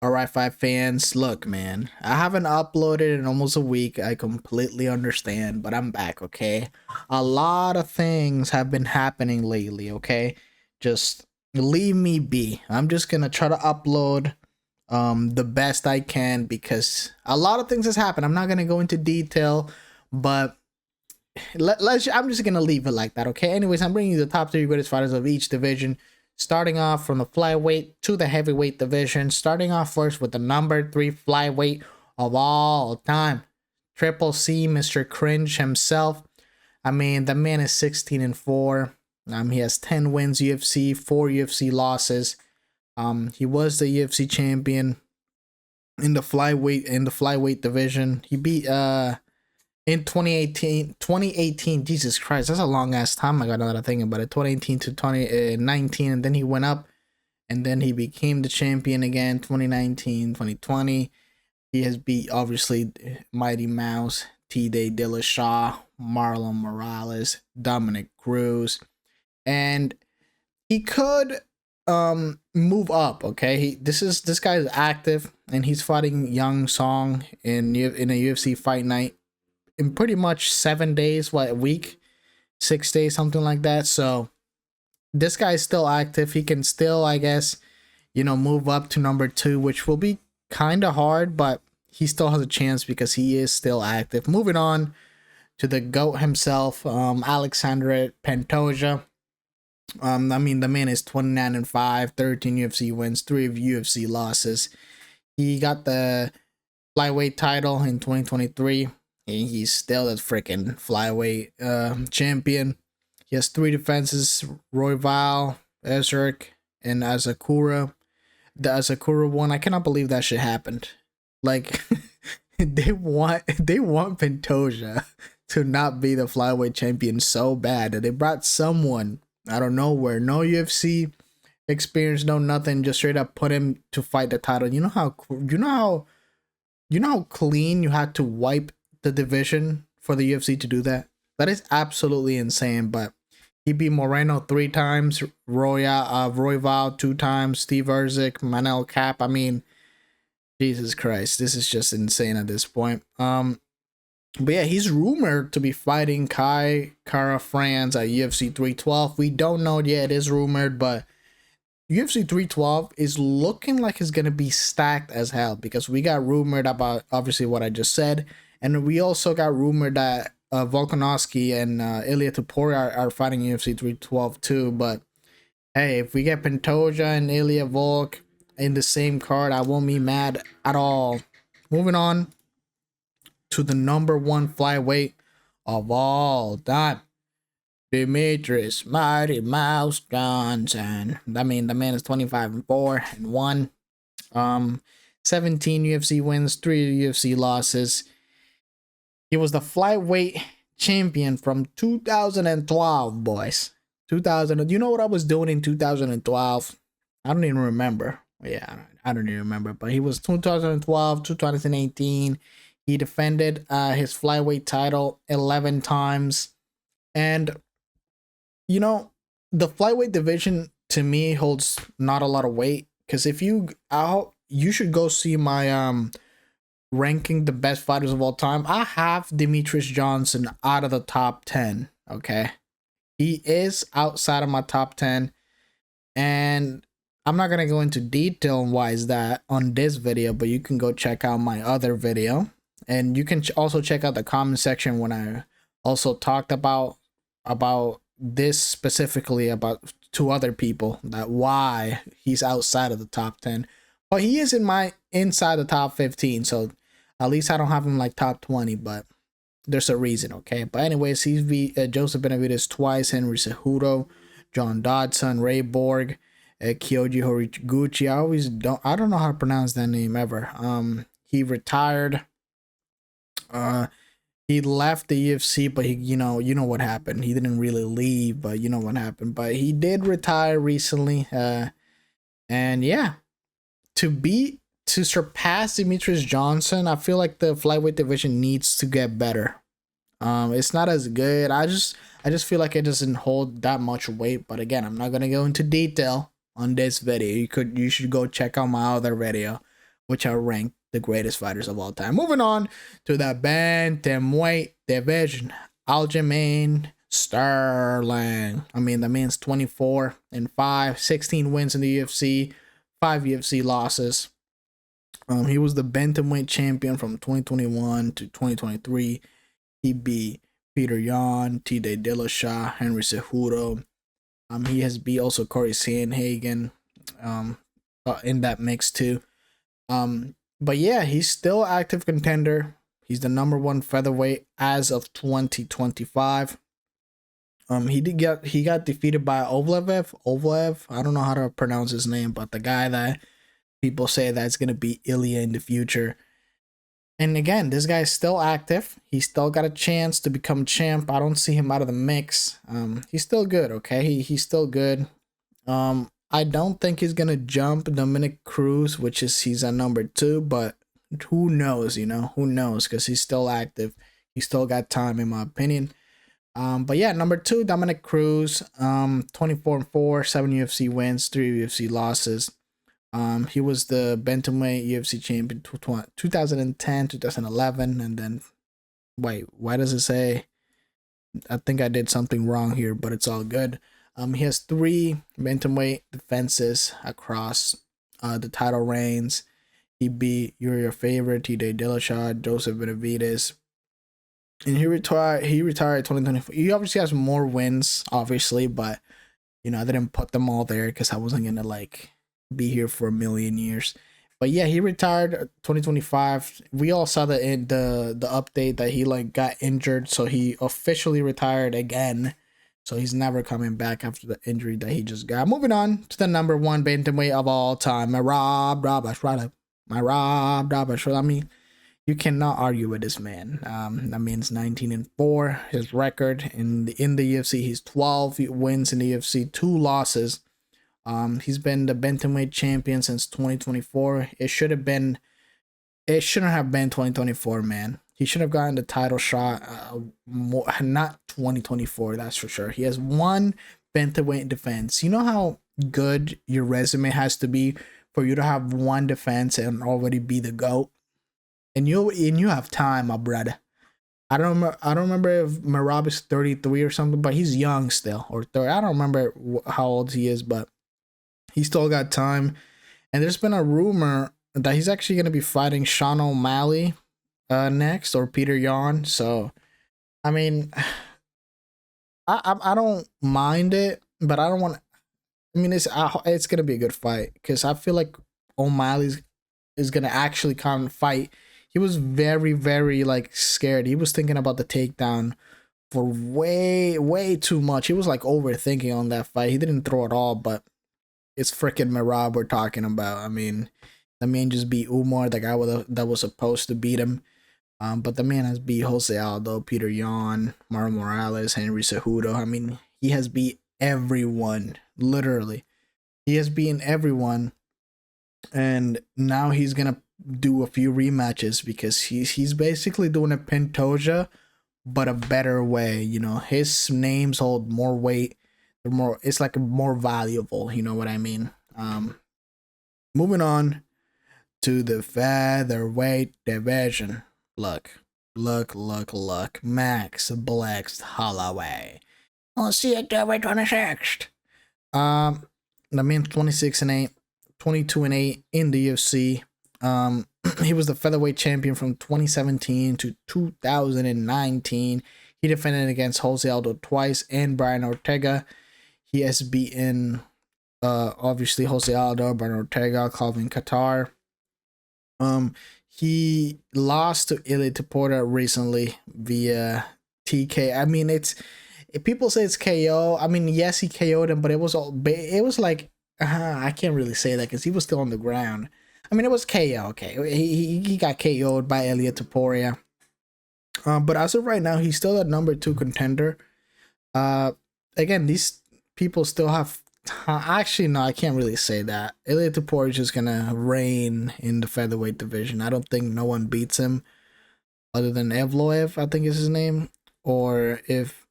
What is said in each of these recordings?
All right, five fans. Look, man, I haven't uploaded in almost a week. I completely understand, but I'm back, okay? A lot of things have been happening lately, okay? Just leave me be. I'm just gonna try to upload the best I can because a lot of things has happened. I'm not gonna go into detail, but I'm just gonna leave it like that, okay? Anyways, I'm bringing you the top three greatest fighters of each division, starting off from the flyweight to the heavyweight division. Starting off first with the number three flyweight of all time, Triple C, Mr. Cringe himself. I mean, the man is 16-4. He has 10 wins UFC, 4 UFC losses. He was the UFC champion in the flyweight division. He beat in 2018, Jesus Christ, that's a long ass time. I got another thing about it. 2018 to 2019, and then he went up, and then he became the champion again. 2019, 2020. He has beat obviously Mighty Mouse, T-Day Dillashaw, Marlon Morales, Dominic Cruz, and he could move up. Okay, this guy is active, and he's fighting Young Song in a UFC fight night in pretty much 7 days, a week, 6 days, something like that. So this guy is still active. He can still, I guess, move up to number two, which will be kind of hard, but he still has a chance because he is still active. Moving on to the GOAT himself, Alexandre Pantoja. I mean, the man is 29-5, 13 UFC wins, 3 UFC losses. He got the flyweight title in 2023. He's still the freaking flyweight champion. He has 3 defenses: Royval, Ezeric, and Asakura. The Asakura one, I cannot believe that shit happened. Like, they want Pantoja to not be the flyweight champion so bad that they brought someone out of nowhere, no UFC experience, no nothing, just straight up put him to fight the title. You know how clean you had to wipe the division for the UFC to do that? That is absolutely insane. But he beat Moreno 3 times, Royval 2 times, Steve Erzik, Manel Cap. I mean, Jesus Christ, this is just insane at this point. But yeah, he's rumored to be fighting Kai Kara France at UFC 312. We don't know yet. It is rumored, but UFC 312 is looking like it's gonna be stacked as hell because we got rumored about obviously what I just said. And we also got rumored that Volkanovski and Ilia Topuria are fighting UFC 312 too. But hey, if we get Pantoja and Ilia Volk in the same card, I won't be mad at all. Moving on to the number one flyweight of all time, Demetrius Mighty Mouse Johnson. I mean, the man is 25-4 and 1. 17 UFC wins, 3 UFC losses. He was the flyweight champion from 2012, boys. 2000. You know what I was doing in 2012? I don't even remember. Yeah, I don't even remember. But he was 2012, 2018. He defended his flyweight title 11 times. And, the flyweight division to me holds not a lot of weight. Because if you should go see my ranking the best fighters of all time. I have Demetrius Johnson out of the top 10. Okay, he is outside of my top 10, and I'm not gonna go into detail on why is that on this video, but you can go check out my other video, and you can also check out the comment section when I also talked about this specifically about 2 other people, that why he's outside of the top 10. But he is inside the top 15, so at least I don't have him like top 20, but there's a reason, okay? But anyways, he's beat Joseph Benavidez twice, Henry Cejudo, John Dodson, Ray Borg, Kyoji Horiguchi. I don't know how to pronounce that name ever. He retired. He left the UFC, but he, you know what happened. He didn't really leave, but you know what happened. But he did retire recently. And yeah, to surpass Demetrius Johnson, I feel like the flyweight division needs to get better. It's not as good. I just feel like it doesn't hold that much weight. But again, I'm not gonna go into detail on this video. You should go check out my other video which are ranked the greatest fighters of all time. Moving on to the bantamweight division, Aljamain Sterling. I mean, the man's 24-5, 16 wins in the UFC, 5 UFC losses. He was the bantamweight champion from 2021 to 2023. He beat Peter Yan, Tide Dillashaw, Henry Cejudo. He has beat also Corey Sandhagen in that mix too. But yeah, he's still active contender. He's the number 1 featherweight as of 2025. He got defeated by Ovlev. I don't know how to pronounce his name, but the guy that people say that's gonna be Ilya in the future. And again, this guy's still active. He's still got a chance to become champ. I don't see him out of the mix. He's still good, okay? He's still good. I don't think he's gonna jump Dominic Cruz, which is he's at number 2, but who knows, who knows, because he's still active. He's still got time, in my opinion. But yeah, number 2, Dominic Cruz, 24-4, 7 UFC wins, 3 UFC losses. He was the bantamweight UFC champion 2010, 2011, and then wait, why does it say? I think I did something wrong here, but it's all good. He has 3 bantamweight defenses across the title reigns. He beat your favorite Tide Dillashaw, Joseph Benavidez, and he retired 2024. He obviously has more wins, obviously, but I didn't put them all there because I wasn't gonna be here for a million years. But yeah, he retired 2025. We all saw the update that he got injured, so he officially retired again. So he's never coming back after the injury that he just got. Moving on to the number 1 bantamweight of all time, Merab Dvalishvili. I mean, you cannot argue with this man. That means 19-4. His record in the UFC, he's 12 wins in the UFC, 2 losses. He's been the bantamweight champion since 2024. It shouldn't have been 2024, man. He should have gotten the title shot not 2024, that's for sure. He has 1 bantamweight defense. You know how good your resume has to be for you to have 1 defense and already be the GOAT? And you have time, my brother. I don't remember if Merab is 33 or something, but he's young still, or 30. I don't remember how old he is, but he still got time. And there's been a rumor that he's actually going to be fighting Sean O'Malley next, or Peter Yan. So, I mean, I don't mind it, but I don't want. I mean, it's going to be a good fight because I feel like O'Malley is going to actually come and fight. He was very, very scared. He was thinking about the takedown for way too much. He was overthinking on that fight. He didn't throw it all, but it's freaking Merab we're talking about. I mean, the man just beat Umar, the guy that was supposed to beat him. But the man has beat Jose Aldo, Peter Yan, Mauro Morales, Henry Cejudo. I mean, he has beat everyone, literally. He has beaten everyone, and now he's gonna do a few rematches because he's basically doing a Pantoja, but a better way. His names hold more weight. It's more valuable. You know what I mean? Moving on to the featherweight division. Look. Max Black's Holloway. I'll see you October 26th. The man's 26-8, 22-8 in the UFC. He was the featherweight champion from 2017 to 2019. He defended against Jose Aldo twice and Brian Ortega. He has beaten obviously Jose Aldo, Brian Ortega, Calvin Kattar. He lost to Ilia Topuria recently via TK. I mean, people say it's KO. I mean, yes, he KO'd him, but it was I can't really say that because he was still on the ground. I mean, it was KO. Okay, he got KO'd by Ilia Topuria. But as of right now, he's still a number 2 contender. Again, these people still have. Actually, no, I can't really say that. Ilia Topuria is just gonna reign in the featherweight division. I don't think no one beats him other than Evloev, I think is his name. Or if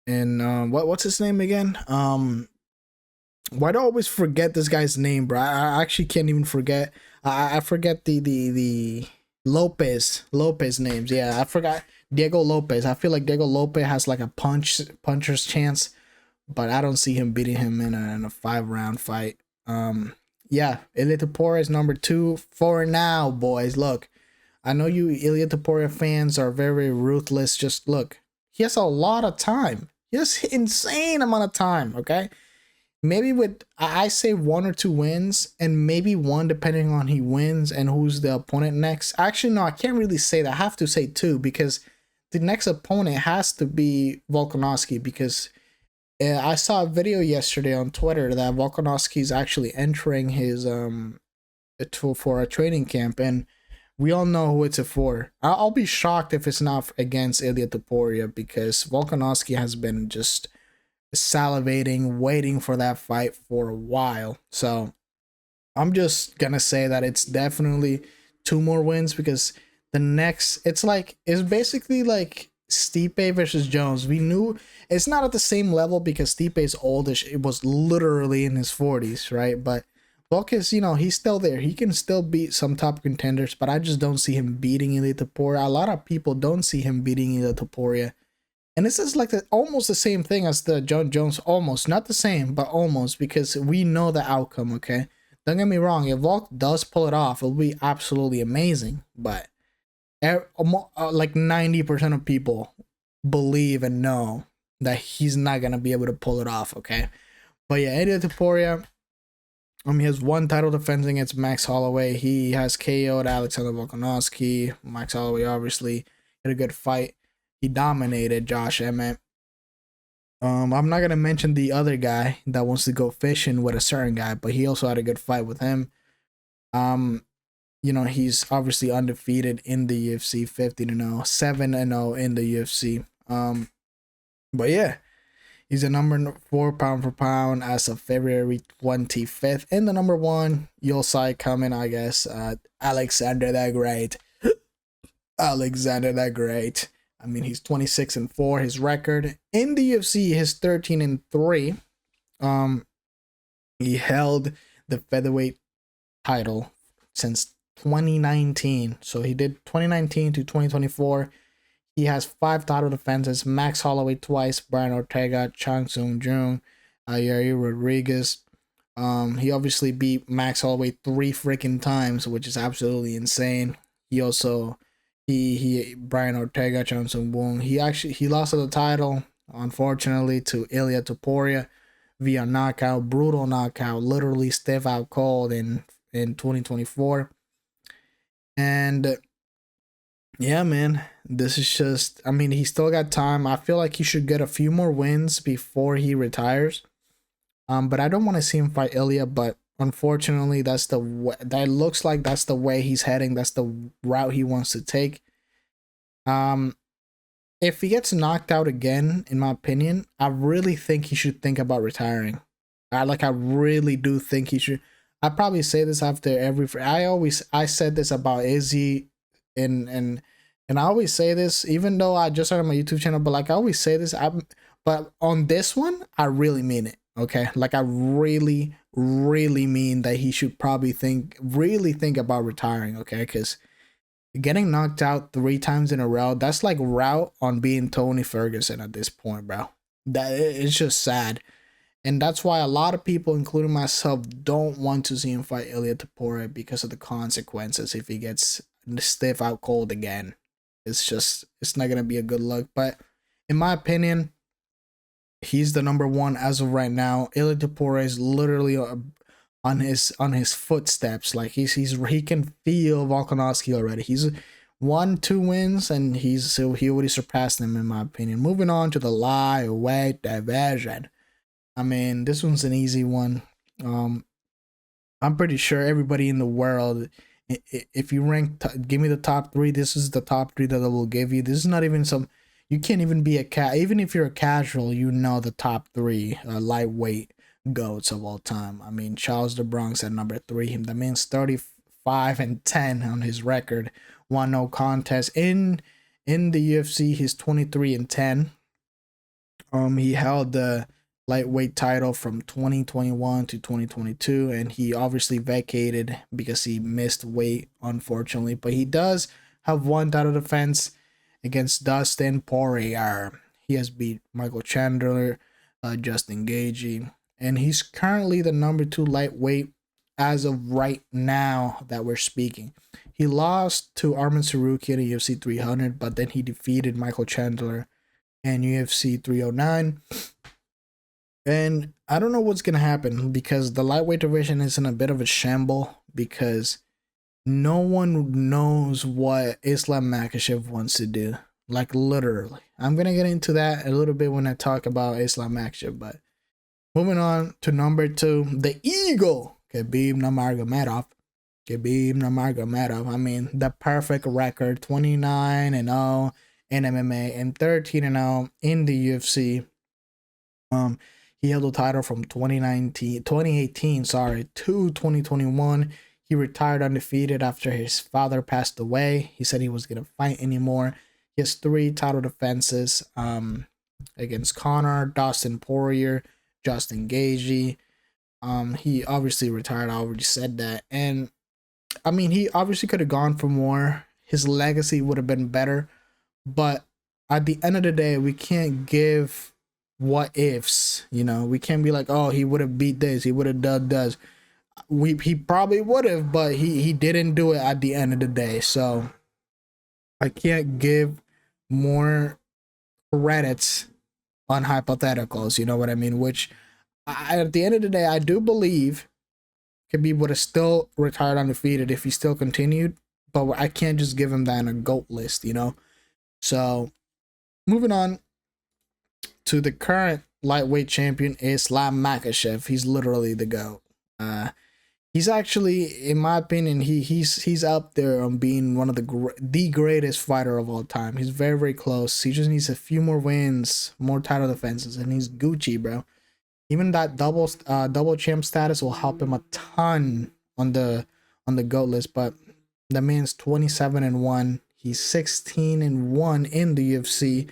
in what's his name again? Why do I always forget this guy's name, bro? I actually can't even forget. I forget the Lopez names. Yeah, I forgot Diego Lopez. I feel like Diego Lopez has like a puncher's chance, but I don't see him beating him in a 5 round fight. Yeah, Ilia Topuria is number 2 for now, boys. Look, I know you Ilia Topuria fans are very ruthless. Just look, he has a lot of time. He has insane amount of time. Okay, maybe with I say 1 or 2 wins, and maybe one depending on he wins and who's the opponent next. Actually, no, I can't really say that. I have to say 2 because the next opponent has to be Volkanovski because I saw a video yesterday on Twitter that Volkanovski is actually entering his for a training camp, and we all know who it's for. I'll be shocked if it's not against Ilia Topuria because Volkanovski has been just salivating, waiting for that fight for a while. So I'm just gonna say that it's definitely 2 more wins because the next it's basically like Stipe versus Jones. We knew it's not at the same level because Stipe is oldish. It was literally in his 40s, right? But Volk is, he's still there. He can still beat some top contenders, but I just don't see him beating Ilia Topuria. A lot of people don't see him beating Ilia Topuria. And this is like almost the same thing as the John Jones, almost not the same, but almost because we know the outcome. Okay, don't get me wrong. If Volk does pull it off, it'll be absolutely amazing. But like 90% of people believe and know that he's not gonna be able to pull it off. Okay, but yeah, Ilia Topuria. He has 1 title defense against Max Holloway. He has KO'd Alexander Volkanovski. Max Holloway obviously had a good fight. He dominated Josh Emmett. I'm not gonna mention the other guy that wants to go fishing with a certain guy, but he also had a good fight with him. He's obviously undefeated in the UFC, 50-0, 7-0 in the UFC. But yeah, he's the number 4 pound for pound as of February 25th. And the number 1, you'll see coming, I guess, Alexander the Great. Alexander the Great. I mean, he's 26-4. His record in the UFC is 13-3. He held the featherweight title since 2019. So he did 2019 to 2024. He has 5 title defenses: Max Holloway twice, Brian Ortega, Chang Sung Jung, Yair Rodriguez. He obviously beat Max Holloway 3 freaking times, which is absolutely insane. He also he Brian Ortega, Chang Sung Jung. He lost the title, unfortunately, to Ilia Topuria via knockout, brutal knockout, literally stiff out cold in 2024. And yeah, man, this is just, I mean, he still got time. I feel like he should get a few more wins before he retires. But I don't want to see him fight Ilya, but unfortunately, that looks like that's the way he's heading. That's the route he wants to take. If he gets knocked out again, in my opinion, I really think he should think about retiring. I really do think he should. I probably say this after every. I said this about Izzy, and I always say this, even though I just started my YouTube channel. But like I always say this, but on this one, I really mean it. Okay, like I really, really mean that he should probably really think about retiring. Okay, because getting knocked out 3 times in a row, that's like route on being Tony Ferguson at this point, bro. That it's just sad. And that's why a lot of people, including myself, don't want to see him fight Ilia Topuria because of the consequences if he gets stiff out cold again. It's not gonna be a good look. But in my opinion, he's the number 1 as of right now. Ilia Topuria is literally on his footsteps. Like he can feel Volkanovski already. He's 1-2 wins and he already surpassed him in my opinion. Moving on to the lightweight division. I mean, this one's an easy one. I'm pretty sure everybody in the world, if you give me the top 3, this is the top 3 that I will give you. This is not even you can't even be even if you're a casual, you know the top 3 lightweight goats of all time. I mean, Charles the Bronx at number 3. The man's 35-10 on his record. Won no contest in the UFC. He's 23-10. He held the lightweight title from 2021 to 2022, and he obviously vacated because he missed weight, unfortunately. But he does have one title defense against Dustin Poirier. He has beat Michael Chandler, Justin Gaethje, and he's currently the number 2 lightweight as of right now that we're speaking. He lost to Arman Tsarukyan in UFC 300, but then he defeated Michael Chandler in UFC 309. And I don't know what's going to happen because the lightweight division is in a bit of a shamble because no one knows what Islam Makhachev wants to do. Like, literally. I'm going to get into that a little bit when I talk about Islam Makhachev. But moving on to number 2, the Eagle, Khabib Nurmagomedov. Khabib Nurmagomedov. I mean, the perfect record, 29-0 in MMA and 13-0 in the UFC. He held the title from 2018, to 2021. He retired undefeated after his father passed away. He said he was gonna fight anymore. He has 3 title defenses against Conor, Dustin Poirier, Justin Gaethje. He obviously retired. I already said that, and I mean, he obviously could have gone for more. His legacy would have been better, but at the end of the day, we can't give what ifs. You know, we can't be like, oh, he would have beat this, he would have done this. He probably would have, but he didn't do it at the end of the day. So I can't give more credits on hypotheticals. You know what I mean? Which at the end of the day, I do believe Khabib would have still retired undefeated if he still continued, but I can't just give him that in a GOAT list, you know? So, moving on to the current lightweight champion, Islam Makhachev. He's literally the GOAT. He's actually, in my opinion, he's up there on being one of the greatest fighter of all time. He's very, very close. He just needs a few more wins, more title defenses, and he's Gucci, bro. Even that double champ status will help him a ton on the GOAT list. But the man's 27-1. He's 16-1 in the UFC.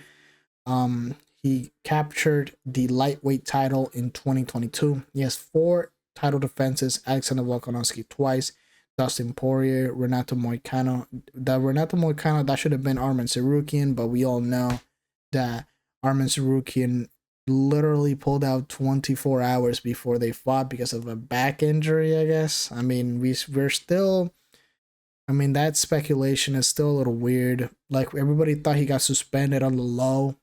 He captured the lightweight title in 2022. He has 4 title defenses: Alexander Volkanovski twice, Dustin Poirier, Renato Moicano. The Renato Moicano, that should have been Arman Tsarukyan, but we all know that Arman Tsarukyan literally pulled out 24 hours before they fought because of a back injury, I guess. I mean, we're still, I mean, that speculation is still a little weird. Like, everybody thought he got suspended on the low,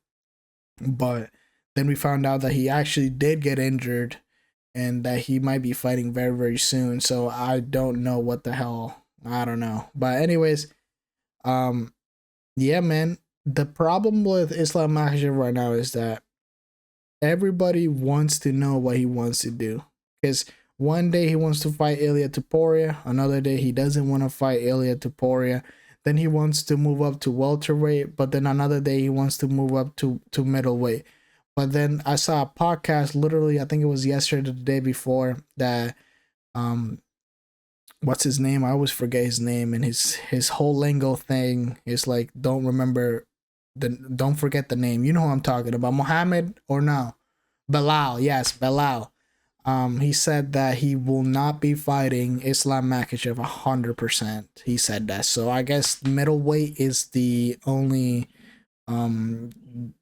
but then we found out that he actually did get injured and that he might be fighting very, very soon. So I don't know what the hell. I don't know. But anyways, yeah, man, the problem with Islam Makhachev right now is that everybody wants to know what he wants to do, because one day he wants to fight Ilia Topuria, another day he doesn't want to fight Ilia Topuria, then he wants to move up to welterweight, but then another day he wants to move up to middleweight. But then I saw a podcast, literally, I think it was yesterday, the day before, that what's his name? I always forget his name, and his whole lingo thing is like, don't forget the name. You know who I'm talking about. Mohammed or no? Belal. Yes, Belal. He said that he will not be fighting Islam Makhachev 100%. He said that. So I guess middleweight is the only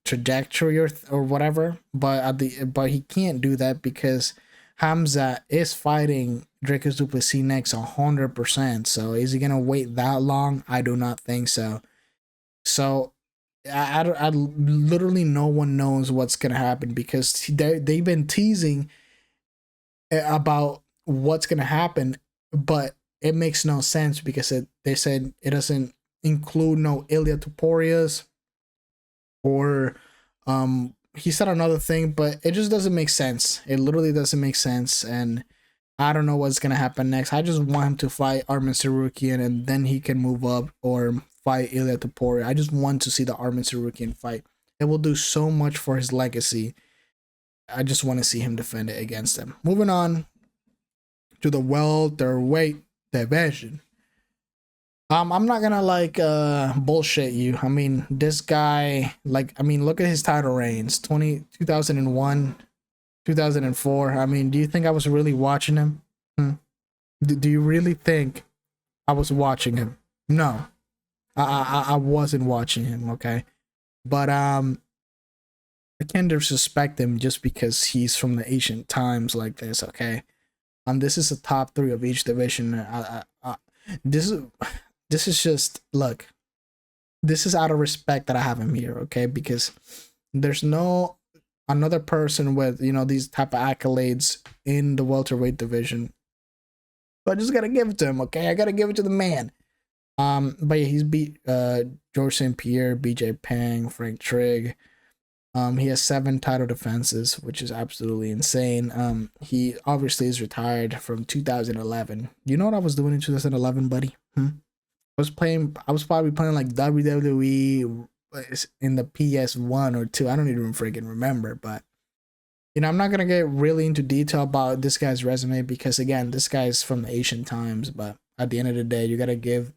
trajectory or whatever. But he can't do that because Hamza is fighting Dricus du Plessis next 100%. So is he gonna wait that long? I do not think so. So I literally no one knows what's gonna happen because they've been teasing about what's gonna happen, but it makes no sense because they said it doesn't include no Ilia Topurias, or he said another thing, but it just doesn't make sense. It literally doesn't make sense, and I don't know what's gonna happen next. I just want him to fight Arman Tsarukyan and then he can move up, or fight Ilia Topuria. I just want to see the Arman Tsarukyan fight. It will do so much for his legacy. I just want to see him defend it against him. Moving on to the welterweight division. I'm not gonna bullshit you. I mean, this guy, look at his title reigns. 2001 2004. I mean, do you think I was really watching him? Hmm? Do you really think I was watching him? No, I wasn't watching him. Okay, but I can't disrespect him just because he's from the ancient times like this. Okay, this is the top three of each division. This is this is just look. This is out of respect that I have him here. Okay, because there's no another person with these type of accolades in the welterweight division. So I just gotta give it to him. Okay, I gotta give it to the man. But yeah, he's beat George St. Pierre, BJ Pang, Frank Trigg. He has 7 title defenses, which is absolutely insane. He obviously is retired from 2011. You know what I was doing in 2011, buddy? I was probably playing like WWE in the PS1 or 2. I don't even freaking remember, but I'm not gonna get really into detail about this guy's resume because again, this guy's from the ancient times. But at the end of the day, you gotta give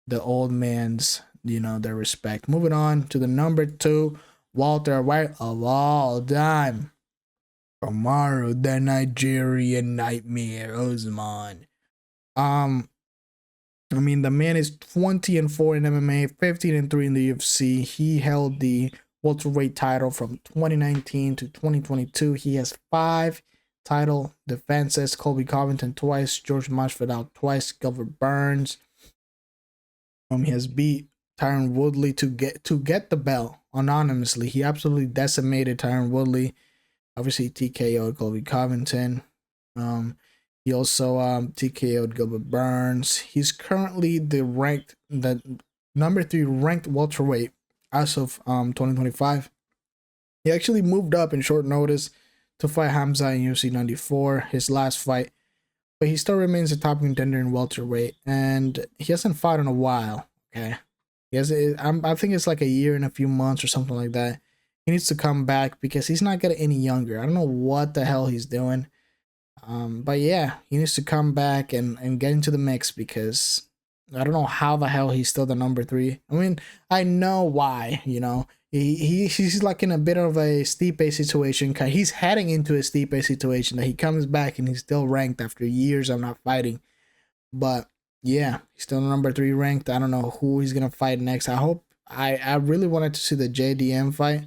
the old man's their respect. Moving on to the number 2 Walter White of all time. Kamaru, the Nigerian Nightmare, Usman. I mean, the man is 20-4 in MMA, 15-3 in the UFC. He held the welterweight title from 2019 to 2022. He has 5 title defenses. Colby Covington twice, George Masvidal twice, Gilbert Burns. He has beat Tyron Woodley to get the belt anonymously. He absolutely decimated Tyron Woodley. Obviously TKO'd Colby Covington. He also TKO'd Gilbert Burns. He's currently the number 3 ranked welterweight as of 2025. He actually moved up in short notice to fight Hamza in UFC 94, his last fight, but he still remains a top contender in welterweight, and he hasn't fought in a while. Okay, I think it's like a year and a few months or something like that. He needs to come back because he's not getting any younger. I don't know what the hell he's doing. But yeah, he needs to come back and get into the mix because I don't know how the hell he's still the number 3. I mean, I know why, he's like in a bit of a Stipe situation. He's heading into a Stipe situation that he comes back and he's still ranked after years of not fighting. But yeah, he's still number 3 ranked. I don't know who he's gonna fight next. I really wanted to see the JDM fight.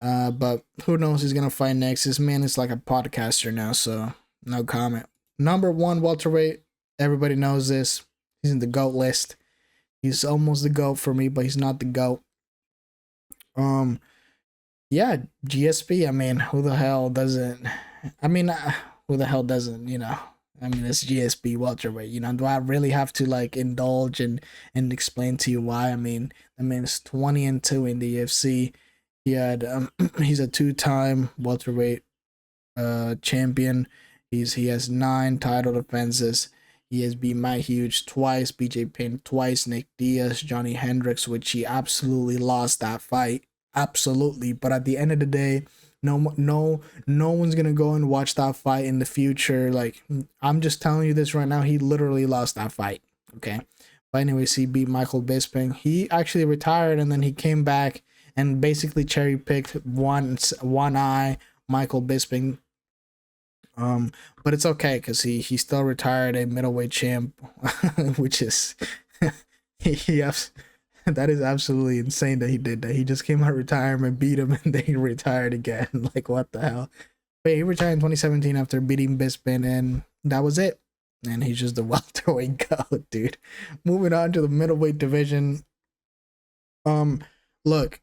But who knows who's gonna fight next. This man is like a podcaster now, so no comment. Number 1 welterweight, everybody knows this. He's in the GOAT list. He's almost the GOAT for me, but he's not the GOAT. Yeah, GSP. I mean, who the hell doesn't? I mean, who the hell doesn't? I mean, it's GSP welterweight. Do I really have to like indulge and explain to you why? I mean, it's 20-2 in the UFC. He had he's a 2-time welterweight champion. He has 9 title defenses. He has beat Matt Hughes twice, BJ Penn twice, Nick Diaz, Johnny Hendricks, which he absolutely lost that fight. Absolutely. But at the end of the day, no one's gonna go and watch that fight in the future. Like, I'm just telling you this right now. He literally lost that fight. Okay. But anyways, he beat Michael Bisping. He actually retired and then he came back and basically cherry picked one eye Michael Bisping. But it's okay because he still retired a middleweight champ, which is that is absolutely insane that he did that. He just came out of retirement, beat him, and then he retired again. Like, what the hell? But he retired in 2017 after beating Bisping, and that was it. And he's just the welterweight goat, dude. Moving on to the middleweight division. Look,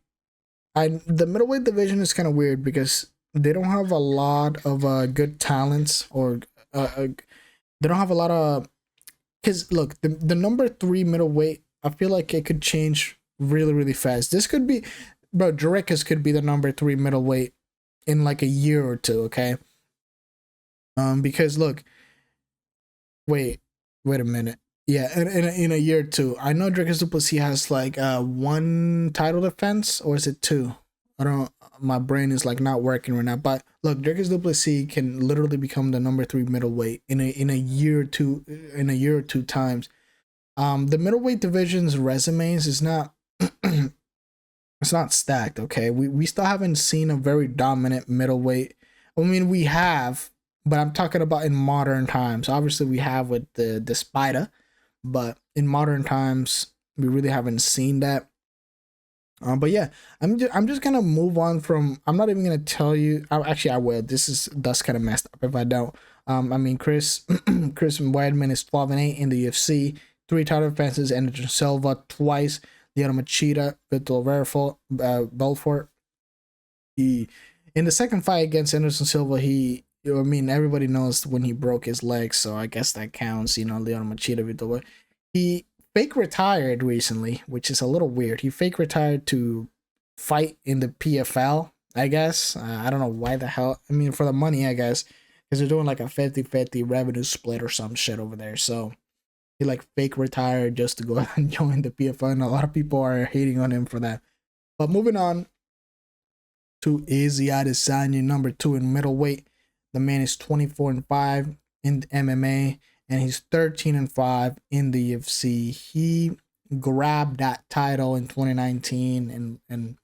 the middleweight division is kind of weird because they don't have a lot of good talents, or they don't have a lot of. Because look, the number 3 middleweight, I feel like it could change really, really fast. This could be, bro, Jurek could be the number 3 middleweight in like a year or 2, okay? Because look, wait a minute. Yeah, in a year or 2. I know Dricus Duplessis has like 1 title defense, or is it 2? I don't. My brain is like not working right now. But look, Dricus Duplessis can literally become the number 3 middleweight in a year or 2, in a year or 2 times. The middleweight division's resumes is not it's not stacked. Okay, we still haven't seen a very dominant middleweight. I mean, we have, but I'm talking about in modern times. Obviously, we have with the spider, but in modern times, we really haven't seen that. But yeah, I'm just gonna move on from. I'm not even gonna tell you. Actually, I will. That's kind of messed up if I don't. I mean, Chris Weidman is 12-8 in the UFC, three title defenses, Anderson Silva twice, Lyoto Machida, Vitor Belfort. He in the second fight against Anderson Silva, I mean, everybody knows when he broke his leg, so I guess that counts. Lyoto Machida, Vitor. He fake retired recently, which is a little weird. He fake retired to fight in the PFL, I guess. I don't know why the hell. I mean, for the money, I guess, because they're doing like a 50-50 revenue split or some shit over there. So he like fake retired just to go and join the PFL, and a lot of people are hating on him for that. But moving on to Izzy Adesanya, number 2 in middleweight. The man is 24-5 in MMA, and he's 13-5 in the UFC. He grabbed that title in 2019 and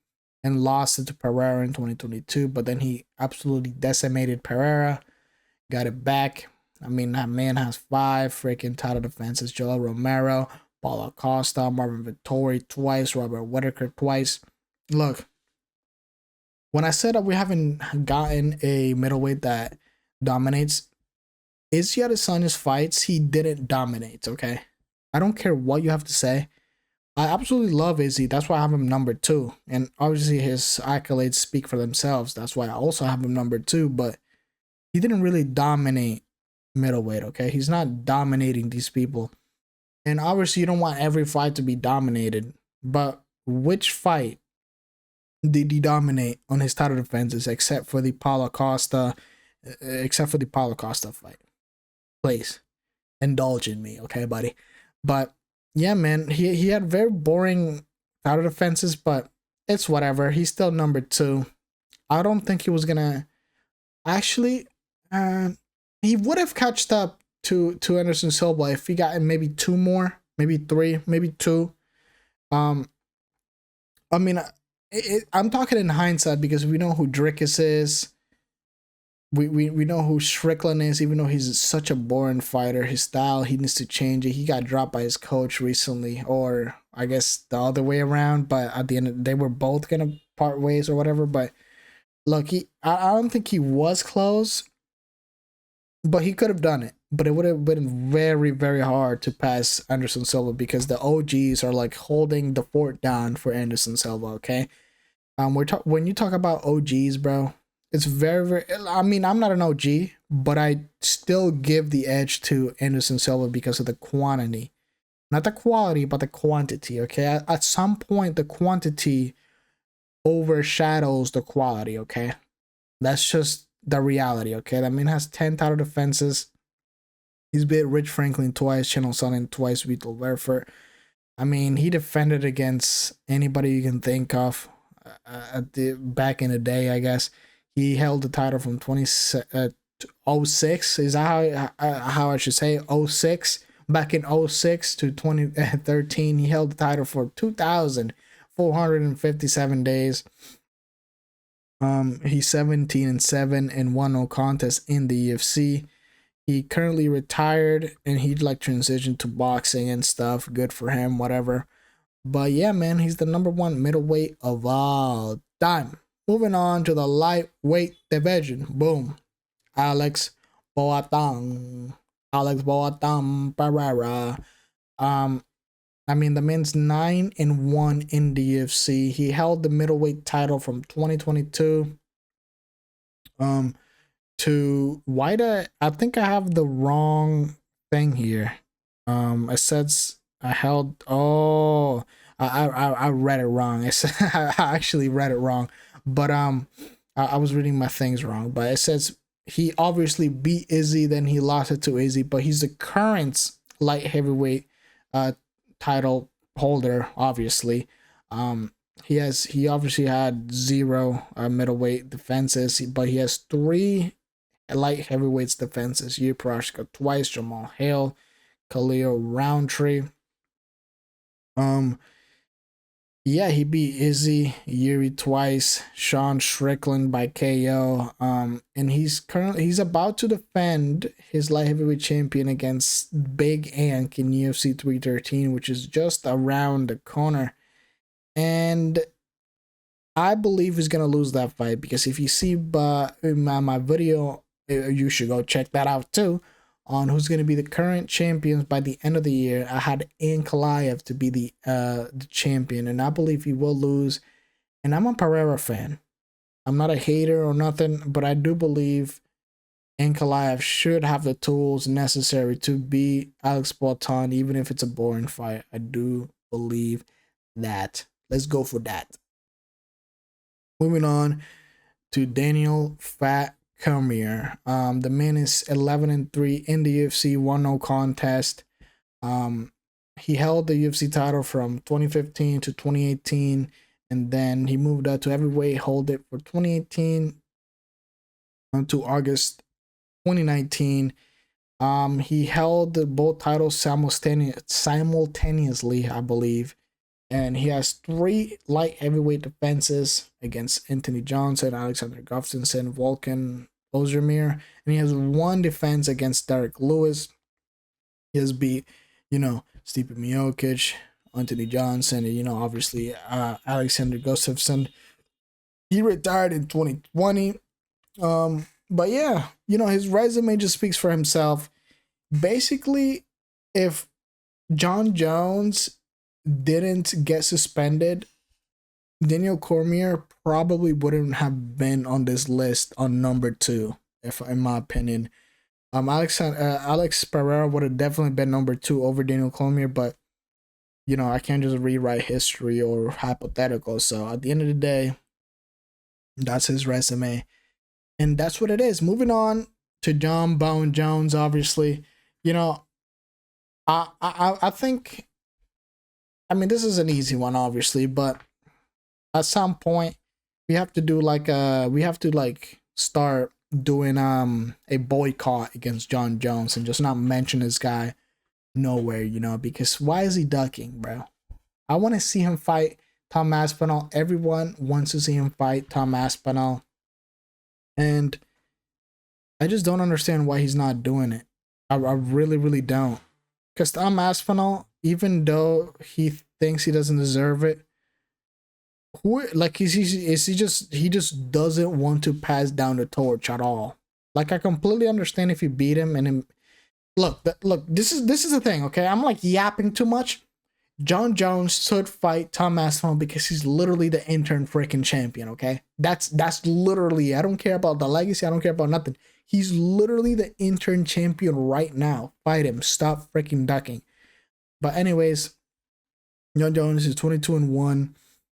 lost it to Pereira in 2022, but then he absolutely decimated Pereira, got it back. I mean, that man has 5 freaking title defenses. Joel Romero, Paulo Costa, Marvin Vettori twice, Robert Whittaker twice. Look, when I said that we haven't gotten a middleweight that dominates, Izzy Adesanya's fights, he didn't dominate, okay? I don't care what you have to say. I absolutely love Izzy. That's why I have him number 2. And obviously his accolades speak for themselves. That's why I also have him number 2. But he didn't really dominate middleweight, okay? He's not dominating these people. And obviously you don't want every fight to be dominated. But which fight did he dominate on his title defenses except for the Paulo Costa fight? Please indulge in me, okay, buddy? But yeah, man, he had very boring title defenses, but it's whatever. He's still number 2. I don't think he was gonna actually. He would have catched up to Anderson Silva if he got maybe 2 more, maybe 3, maybe 2. I mean, I'm talking in hindsight because we know who Drickus is. We know who Strickland is, even though he's such a boring fighter. His style, he needs to change it. He got dropped by his coach recently, or I guess the other way around. But at the end, they were both gonna part ways or whatever. But look, I don't think he was close, but he could have done it. But it would have been very, very hard to pass Anderson Silva because the OGs are like holding the fort down for Anderson Silva. Okay, when you talk about OGs, bro, it's very, very. I mean, I'm not an OG, but I still give the edge to Anderson Silva because of the quantity, not the quality, but the quantity. Okay, at some point, the quantity overshadows the quality. Okay, that's just the reality. Okay, that man has 10 title defenses. He's beat Rich Franklin twice, Channel Sonnen twice, Vitor Belfort. I mean, he defended against anybody you can think of at the back in the day, I guess. He held the title from 06. Is that how I should say 06? Back in 06 to 2013, he held the title for 2,457 days. He's 17-7 and won no contest in the UFC. He currently retired and he'd like transition to boxing and stuff. Good for him, whatever. But yeah, man, he's the number 1 middleweight of all time. Moving on to the lightweight division. Boom. Alex Boateng Pereira. I mean, the man's 9-1 in the UFC. He held the middleweight title from 2022 to why the I think I have the wrong thing here. It says I held. Oh, I read it wrong. I actually read it wrong, but I was reading my things wrong. But it says he obviously beat Izzy, then he lost it to Izzy, but he's the current light heavyweight title holder. Obviously, he obviously had 0 middleweight defenses, but he has 3 light heavyweights defenses. Yu Prochazka twice, Jamal Hale, Khalil Roundtree. Yeah, he beat Izzy, Yuri twice, Sean Strickland by KO. And he's about to defend his light heavyweight champion against Big Ank in UFC 313, which is just around the corner. And I believe he's gonna lose that fight because if you see in my video, you should go check that out too. On who's gonna be the current champions by the end of the year, I had Ankalaev to be the champion, and I believe he will lose. And I'm a Pereira fan. I'm not a hater or nothing, but I do believe Ankalaev should have the tools necessary to beat Alex Bolton, even if it's a boring fight. I do believe that. Let's go for that. Moving on to Daniel Fat Cormier. The man is 11-3 in the UFC, won no contest. He held the UFC title from 2015 to 2018, and then he moved up to heavyweight, hold it for 2018 to August 2019. He held both titles simultaneously, I believe. And he has 3 light heavyweight defenses against Anthony Johnson, Alexander Gustafsson, Volkan Ozdemir, and he has 1 defense against Derek Lewis. He has beat, Stipe Miocic, Anthony Johnson, and obviously Alexander Gustafsson. He retired in 2020. But yeah, his resume just speaks for himself. Basically, if John Jones didn't get suspended, Daniel Cormier probably wouldn't have been on this list on number 2, if in my opinion. Alex Pereira would have definitely been number 2 over Daniel Cormier, but I can't just rewrite history or hypothetical. So at the end of the day, that's his resume, and that's what it is. Moving on to John Bone Jones, obviously, I think. I mean, this is an easy one, obviously, but at some point we have to do start doing a boycott against John Jones and just not mention this guy nowhere, because why is he ducking, bro? I want to see him fight Tom Aspinall. Everyone wants to see him fight Tom Aspinall, and I just don't understand why he's not doing it. I really, really don't. Because Tom Aspinall, even though he thinks he doesn't deserve it, he just doesn't want to pass down the torch at all. Like, I completely understand if you beat him and him. Look, this is the thing, okay? I'm like yapping too much. John Jones should fight Tom Aspinall because he's literally the intern freaking champion, okay? That's literally, I don't care about the legacy, I don't care about nothing. He's literally the intern champion right now. Fight him. Stop freaking ducking. But anyways, John Jones is 22-1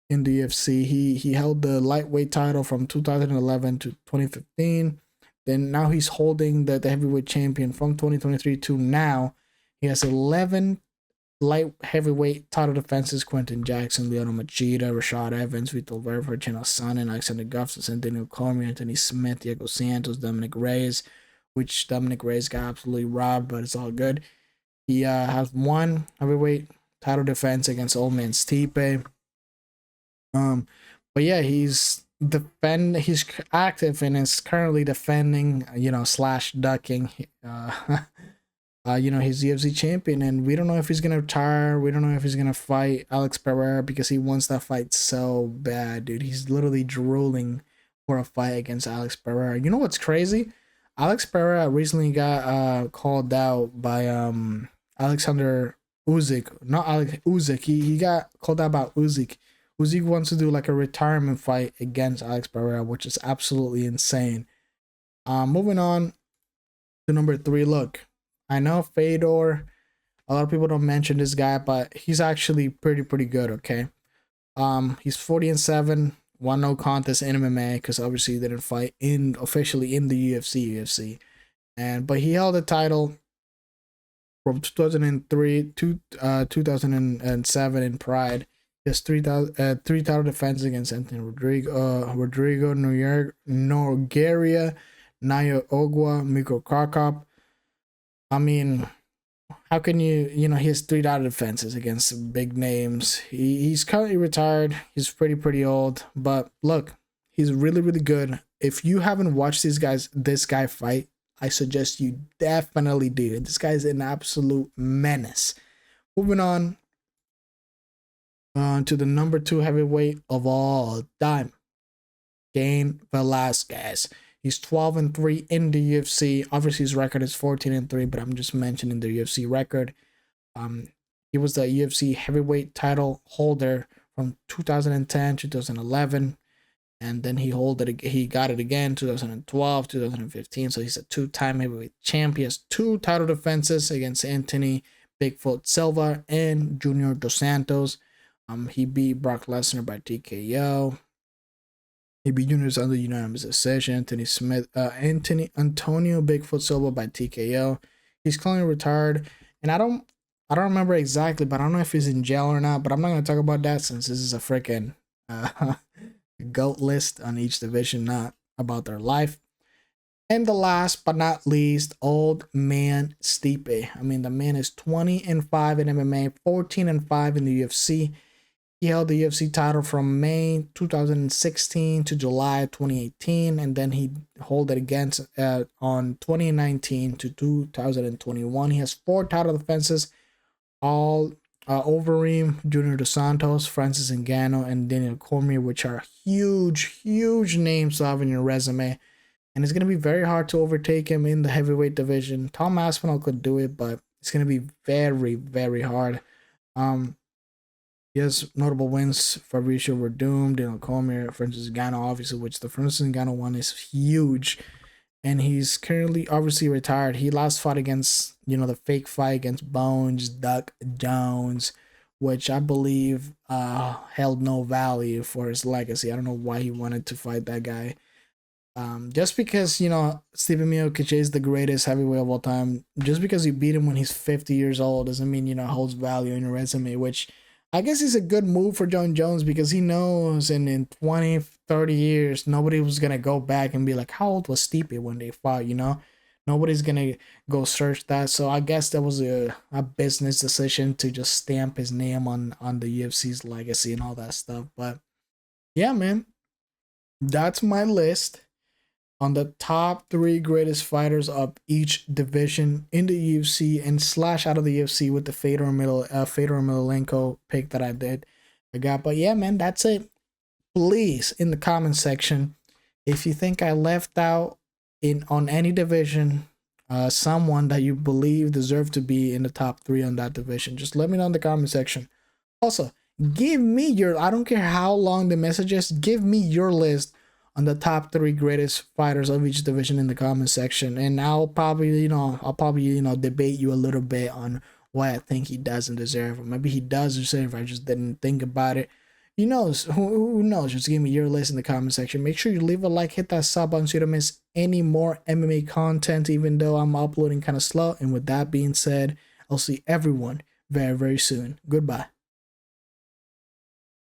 in the UFC. He held the lightweight title from 2011 to 2015. Then now he's holding the heavyweight champion from 2023 to now. He has 11 light heavyweight title defenses: Quentin Jackson, Leona Machida, Rashad Evans, Vitor Verver, Chino Sonnen, Alexander Gustafsson, Daniel Cormier, Anthony Smith, Diego Santos, Dominic Reyes, which Dominic Reyes got absolutely robbed, but it's all good. He has 1 heavyweight title defense against Old Man Stipe. But yeah, he's active and is currently defending, slash ducking, he's UFC champion, and we don't know if he's gonna retire. We don't know if he's gonna fight Alex Pereira because he wants that fight so bad, dude. He's literally drooling for a fight against Alex Pereira. You know what's crazy? Alex Pereira recently got called out by Alexander Usyk, not Alex Usyk. He got called out by Usyk. Usyk wants to do like a retirement fight against Alex Pereira, which is absolutely insane. Moving on to number 3. Look, I know Fedor, a lot of people don't mention this guy, but he's actually pretty good, okay? He's 40-7, won no contest in MMA because obviously he didn't fight officially in the UFC. But he held the title from 2003 to 2007 in Pride. He has 3 title defense against Anthony Rodrigo Nogueira, Naya Ogwa, Miko Krakop. I mean, how can you know, he has 3 title defenses against big names. He's currently retired. He's pretty old, but look, he's really good. If you haven't watched this guy fight, I suggest you definitely do. This guy's an absolute menace. Moving on to the number 2 heavyweight of all time, Cain Velasquez. He's 12-3 in the UFC. Obviously, his record is 14-3, but I'm just mentioning the UFC record. Um, he was the UFC heavyweight title holder from 2010, 2011, and then he got it again 2012, 2015. So he's a 2-time heavyweight champ. He has 2 title defenses against Anthony Bigfoot Silva and Junior Dos Santos. He beat Brock Lesnar by TKO. He beat Junior's under unanimous decision. Antonio Bigfoot Silva by TKO. He's currently retired, and I don't remember exactly, but I don't know if he's in jail or not. But I'm not gonna talk about that since this is a freaking GOAT list on each division, not about their life. And the last but not least, old man Stipe. I mean, the man is 20-5 in MMA, 14-5 in the UFC. He held the UFC title from May 2016 to July 2018, and then he held it against on 2019 to 2021. He has 4 title defenses, all Overeem, Junior Dos Santos, Francis Ngannou, and Daniel Cormier, which are huge names to have in your resume. And it's going to be very hard to overtake him in the heavyweight division. Tom Aspinall could do it, but it's going to be very hard. He has notable wins: Fabricio Verdum, Daniel Cormier, Francis Ngannou, obviously, which the Francis Ngannou one is huge. And he's currently obviously retired. He last fought against, you know, the fake fight against Bones Duck Jones, which I believe held no value for his legacy. I don't know why he wanted to fight that guy. Just because, you know, Stephen Miocic is the greatest heavyweight of all time, just because you beat him when he's 50 years old doesn't mean, you know, holds value in your resume, which I guess is a good move for John Jones, because he knows in 20, 30 years, nobody was going to go back and be like, how old was Stipe when they fought, you know? Nobody's going to go search that. So I guess that was a business decision to just stamp his name on the UFC's legacy and all that stuff. But yeah, man, that's my list on the top 3 greatest fighters of each division in the UFC and slash out of the UFC with the Fedor Emelianenko pick that I got. But yeah, man, that's it. Please, in the comment section, if you think I left out on any division someone that you believe deserved to be in the top 3 on that division, just let me know in the comment section. Also, give me I don't care how long the message is, give me your list on the top 3 greatest fighters of each division in the comment section, and I'll probably debate you a little bit on why I think he doesn't deserve, or maybe he does deserve. I just didn't think about it. Who knows? Who knows? Just give me your list in the comment section. Make sure you leave a like, hit that sub button so you don't miss any more MMA content, even though I'm uploading kind of slow. And with that being said, I'll see everyone very soon. Goodbye.